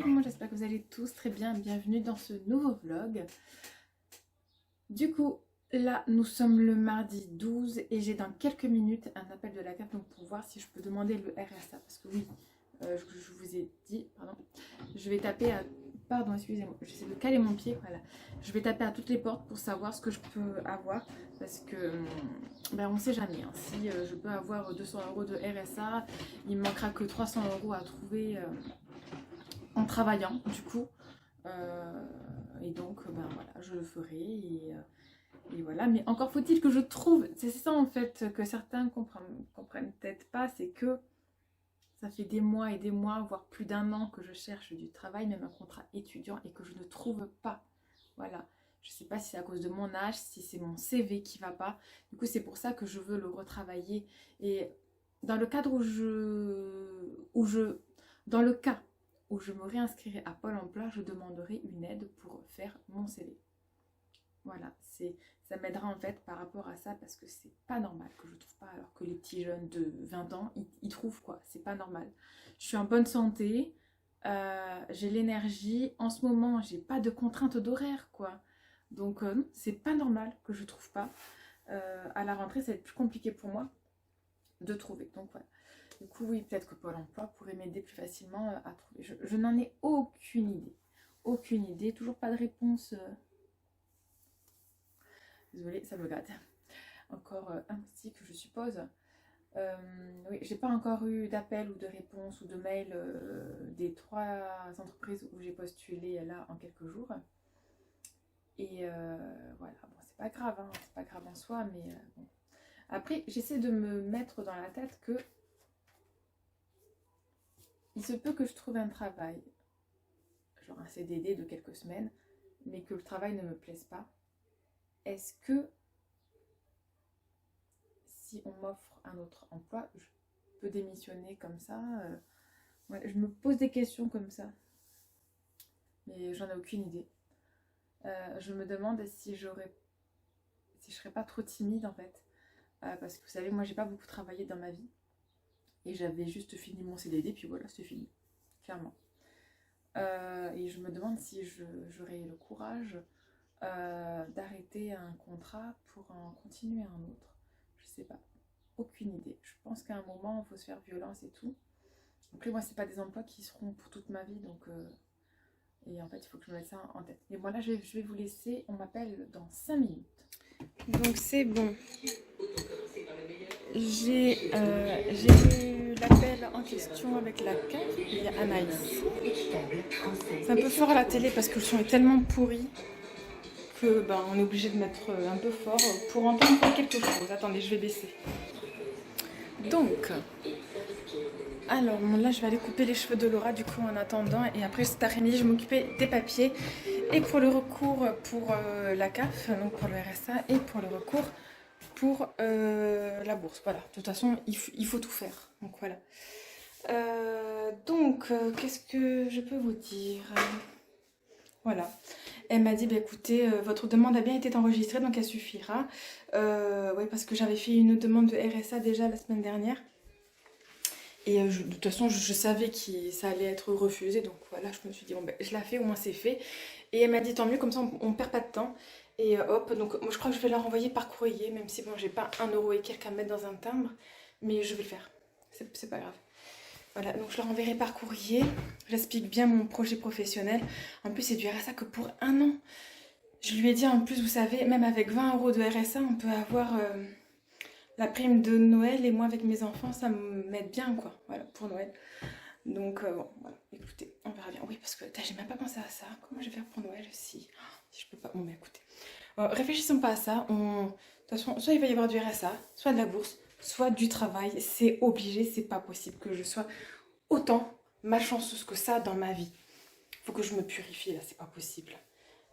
comment j'espère que vous allez tous très bien, bienvenue dans ce nouveau vlog. Du coup, là nous sommes le mardi 12 et j'ai dans quelques minutes un appel de la CAF donc pour voir si je peux demander le RSA. Parce que oui, je vous ai dit, pardon, je vais taper à... Pardon, excusez-moi, j'essaie de caler mon pied, voilà. Je vais taper à toutes les portes pour savoir ce que je peux avoir. Parce que, ben, on ne sait jamais, hein. Si je peux avoir 200 € de RSA, il me manquera que 300 € à trouver... en travaillant du coup et donc ben voilà, je le ferai et voilà, mais encore faut-il que je trouve, c'est ça en fait que certains comprennent peut-être pas, c'est que ça fait des mois et des mois, voire plus d'un an que je cherche du travail, même un contrat étudiant, et que je ne trouve pas. Voilà, je sais pas si c'est à cause de mon âge, si c'est mon CV qui va pas, du coup c'est pour ça que je veux le retravailler. Et dans le cadre dans le cas où je me réinscrirai à Pôle emploi, je demanderai une aide pour faire mon CV. Voilà, ça m'aidera en fait par rapport à ça, parce que c'est pas normal que je trouve pas, alors que les petits jeunes de 20 ans, ils trouvent quoi, c'est pas normal. Je suis en bonne santé, j'ai l'énergie, en ce moment j'ai pas de contraintes d'horaire quoi. Donc non, c'est pas normal que je trouve pas. À la rentrée ça va être plus compliqué pour moi de trouver, donc voilà. Du coup, oui, peut-être que Pôle emploi pourrait m'aider plus facilement à trouver. Je n'en ai aucune idée. Aucune idée. Toujours pas de réponse. Désolée, ça me gâte. Encore un stick, je suppose. Oui, j'ai pas encore eu d'appel ou de réponse ou de mail des 3 entreprises où j'ai postulé là en quelques jours. Et voilà, bon, c'est pas grave, hein, c'est pas grave en soi, mais bon. Après, j'essaie de me mettre dans la tête que il se peut que je trouve un travail, genre un CDD de quelques semaines, mais que le travail ne me plaise pas. Est-ce que si on m'offre un autre emploi, je peux démissionner comme ça ouais, je me pose des questions comme ça, mais j'en ai aucune idée. Je me demande si je serais pas trop timide en fait, parce que vous savez, moi j'ai pas beaucoup travaillé dans ma vie. Et j'avais juste fini mon CDD, puis voilà, c'est fini, clairement. Et je me demande si j'aurais le courage d'arrêter un contrat pour en continuer un autre. Je sais pas, aucune idée. Je pense qu'à un moment, il faut se faire violence et tout. Après, moi, c'est pas des emplois qui seront pour toute ma vie, donc... et en fait, il faut que je me mette ça en tête. Et moi, là, je vais vous laisser. On m'appelle dans 5 minutes. Donc, c'est bon. J'ai eu l'appel en question avec la CAF, il y a Anaïs. C'est un peu fort à la télé parce que le son est tellement pourri que ben, on est obligé de mettre un peu fort pour entendre quelque chose. Attendez, je vais baisser. Donc, alors là je vais aller couper les cheveux de Laura du coup en attendant, et après cet après-midi je vais m'occuper des papiers et pour le recours pour la CAF, donc pour le RSA, et pour le recours pour la bourse. Voilà, de toute façon il faut tout faire, donc voilà. Qu'est-ce que je peux vous dire? Voilà, elle m'a dit bah écoutez, votre demande a bien été enregistrée donc elle suffira. Ouais, parce que j'avais fait une demande de RSA déjà la semaine dernière. Et de toute façon, je savais que ça allait être refusé. Donc voilà, je me suis dit, bon, ben, je la fais, au moins c'est fait. Et elle m'a dit, tant mieux, comme ça on perd pas de temps. Et hop, donc moi je crois que je vais la renvoyer par courrier, même si bon, j'ai pas 1 € et quelques à mettre dans un timbre. Mais je vais le faire, c'est pas grave. Voilà, donc je la renverrai par courrier. J'explique bien mon projet professionnel. En plus, c'est du RSA que pour 1 an. Je lui ai dit, en plus, vous savez, même avec 20 € de RSA, on peut avoir... la prime de Noël, et moi avec mes enfants ça m'aide bien quoi, voilà, pour Noël. Donc bon, voilà, écoutez, on verra bien. Oui, parce que j'ai même pas pensé à ça. Comment je vais faire pour Noël si je peux pas. Bon, mais écoutez, réfléchissons pas à ça. De toute façon, soit il va y avoir du RSA, soit de la bourse, soit du travail. C'est obligé, c'est pas possible que je sois autant malchanceuse que ça dans ma vie. Faut que je me purifie là, c'est pas possible.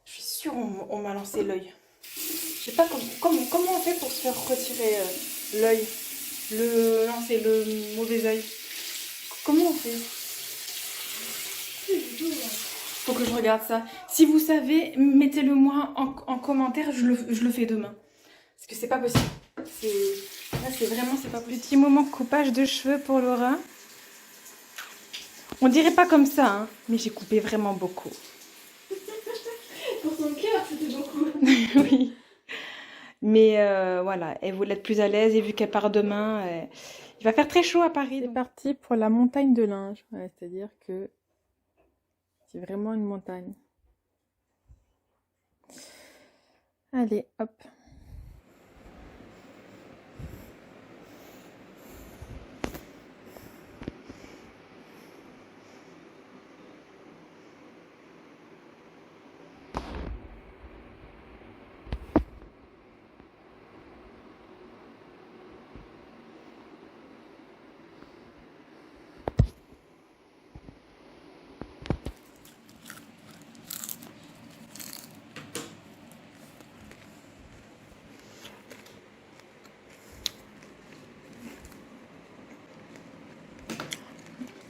Je suis sûre on m'a lancé l'œil. Je sais pas comment on fait pour se faire retirer l'œil. Non, c'est le mauvais œil. Comment on fait? Faut que je regarde ça. Si vous savez, mettez-le moi en commentaire, je le fais demain. Parce que c'est pas possible. Là, c'est vraiment, c'est pas possible. Petit moment coupage de cheveux pour Laura. On dirait pas comme ça, hein, mais j'ai coupé vraiment beaucoup. Pour son cœur, c'était beaucoup. Oui. Mais voilà, elle voulait être plus à l'aise et vu qu'elle part demain, il va faire très chaud à Paris. C'est parti pour la montagne de linge. Ouais, c'est-à-dire que c'est vraiment une montagne. Allez, hop.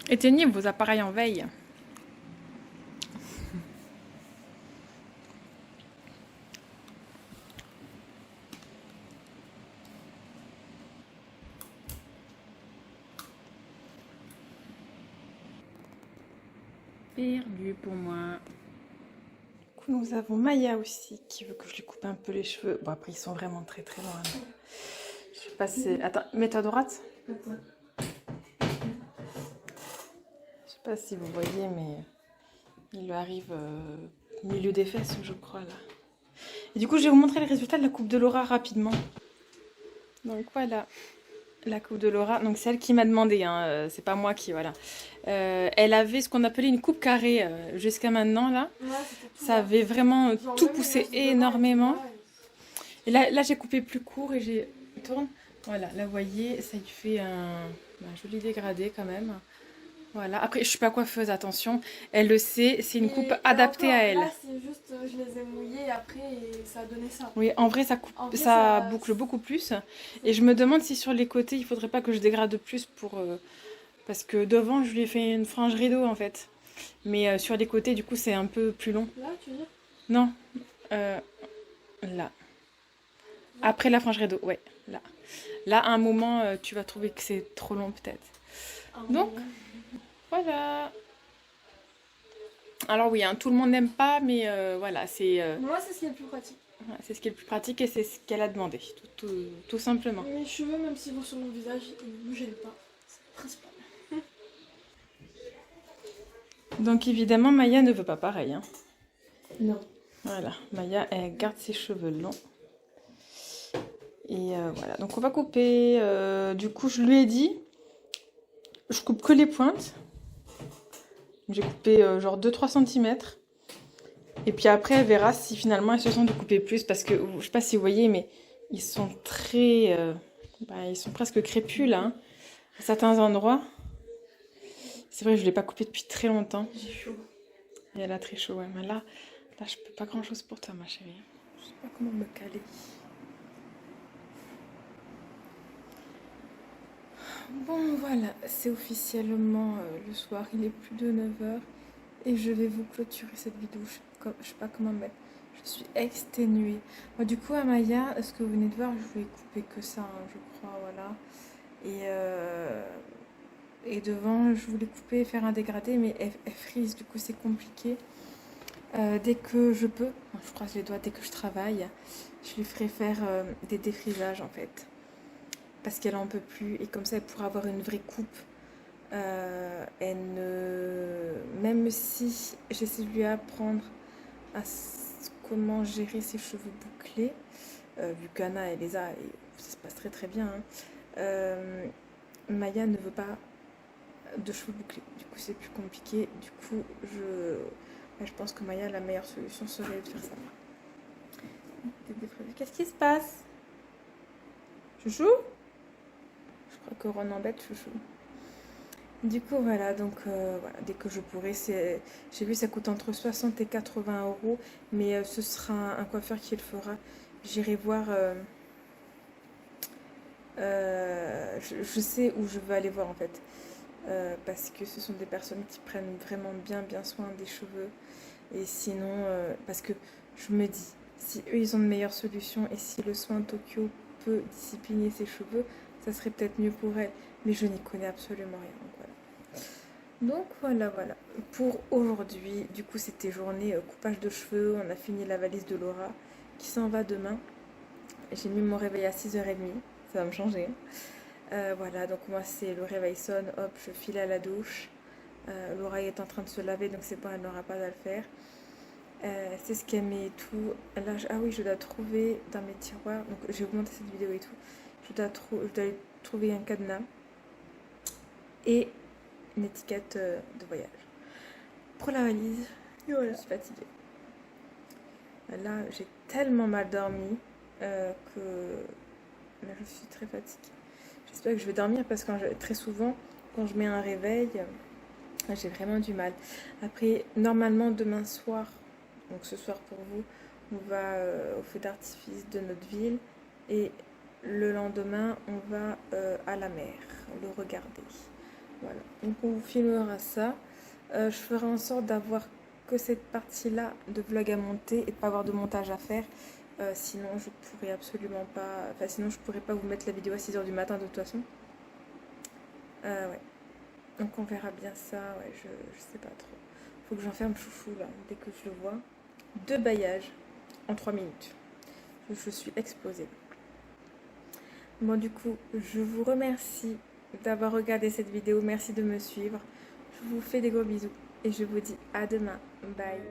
Éteignez vos appareils en veille. Perdu pour moi. Du coup, nous avons Maya aussi qui veut que je lui coupe un peu les cheveux. Bon, après, ils sont vraiment très très loin. Je sais pas si... Attends, mets-toi à droite. Attends. Je sais pas si vous voyez, mais il lui arrive au milieu des fesses, je crois, là. Et du coup, je vais vous montrer le résultat de la coupe de Laura rapidement. Donc voilà, la coupe de Laura. Donc c'est elle qui m'a demandé, hein, c'est pas moi qui, voilà. Elle avait ce qu'on appelait une coupe carrée jusqu'à maintenant, là. Ouais, c'était tout Ça là. avait vraiment Genre, tout même poussé le reste de énormément. bras, Et là j'ai coupé plus court et j'ai... Tourne. Voilà, là vous voyez, ça lui fait un joli dégradé quand même. Voilà, après je suis pas coiffeuse, attention. Elle le sait, c'est une coupe adaptée à elle. Là, c'est juste, je les ai mouillés après et ça a donné ça. Oui, en vrai ça coupe, En vrai, ça boucle beaucoup plus. Et je me demande si sur les côtés il faudrait pas que je dégrade plus pour... parce que devant je lui ai fait une frange rideau en fait. Mais sur les côtés du coup c'est un peu plus long. Là, tu veux dire? Non, euh, là. Après la frange rideau, ouais, là. Là, à un moment, tu vas trouver que c'est trop long peut-être. Donc, voilà. Alors oui, hein, tout le monde n'aime pas, mais voilà, Moi, c'est ce qui est le plus pratique. voilà, c'est ce qui est le plus pratique et c'est ce qu'elle a demandé, tout simplement. Mes cheveux, même s'ils vont sur mon visage, ils ne me gênent pas. C'est le principal. Donc évidemment, Maya ne veut pas pareil, hein. Non. Voilà, Maya, elle garde ses cheveux longs. Et voilà, donc on va couper. Du coup, je lui ai dit, je coupe que les pointes. J'ai coupé genre 2-3 cm. Et puis après, elle verra si finalement elle se sent de couper plus. Parce que, je sais pas si vous voyez, mais ils sont très... ils sont presque crépus là, hein, à certains endroits. C'est vrai que je ne l'ai pas coupé depuis très longtemps. J'ai chaud. Et elle a très chaud, ouais. Mais là, je peux pas grand chose pour toi, ma chérie. Je sais pas comment me caler. Bon, voilà, c'est officiellement le soir. Il est plus de 9h. Et je vais vous clôturer cette vidéo. Je sais pas comment mettre. Je suis exténuée. Bon, du coup, Amaya, ce que vous venez de voir, je voulais couper que ça, hein, je crois, voilà. Et devant, je voulais couper et faire un dégradé, mais elle frise, du coup, c'est compliqué. Dès que je peux, je croise les doigts, dès que je travaille, je lui ferai faire des défrisages, en fait. Parce qu'elle en peut plus. Et comme ça, elle pourra avoir une vraie coupe. Même si j'essaie de lui apprendre comment gérer ses cheveux bouclés, vu qu'Anna elle les a et ça se passe très très bien, hein. Maya ne veut pas de cheveux bouclés, du coup c'est plus compliqué. Du coup je pense que Maya, la meilleure solution serait de faire ça. Qu'est-ce qui se passe, chouchou? Je crois que Ron embête chouchou. Du coup, voilà, donc voilà, dès que je pourrai, j'ai vu ça coûte entre 60 et 80 euros, mais ce sera un coiffeur qui le fera. J'irai voir, je sais où je veux aller voir en fait, parce que ce sont des personnes qui prennent vraiment bien soin des cheveux. Et sinon, parce que je me dis, si eux ils ont de meilleures solutions et si le soin Tokyo peut discipliner ses cheveux, ça serait peut-être mieux pour elle. Mais je n'y connais absolument rien. Donc voilà. Donc voilà, voilà. Pour aujourd'hui, du coup c'était journée coupage de cheveux. On a fini la valise de Laura qui s'en va demain. J'ai mis mon réveil à 6h30, ça va me changer. Voilà, donc moi c'est le réveil sonne, hop, je file à la douche. Laura est en train de se laver, donc c'est bon, elle n'aura pas à le faire. C'est ce qu'elle met et tout. Là, ah oui, je dois trouver dans mes tiroirs. Donc j'ai augmenté cette vidéo et tout. Je dois trouver un cadenas et une étiquette de voyage pour la valise. Et voilà. Je suis fatiguée. Là, j'ai tellement mal dormi que là, je suis très fatiguée. J'espère que je vais dormir parce que très souvent, quand je mets un réveil, j'ai vraiment du mal. Après, normalement, demain soir, donc ce soir pour vous, on va au feu d'artifice de notre ville et le lendemain, on va à la mer, le regarder. Voilà, donc on vous filmera ça. Je ferai en sorte d'avoir que cette partie-là de vlog à monter et de pas avoir de montage à faire. Sinon, je pourrais absolument pas. Enfin, sinon, je pourrais pas vous mettre la vidéo à 6h du matin de toute façon. Ouais. Donc, on verra bien ça. Ouais, je sais pas trop. Faut que j'enferme Chouchou là, dès que je le vois. 2 baillages en 3 minutes. Je suis explosée. Bon, du coup, je vous remercie d'avoir regardé cette vidéo. Merci de me suivre. Je vous fais des gros bisous et je vous dis à demain. Bye.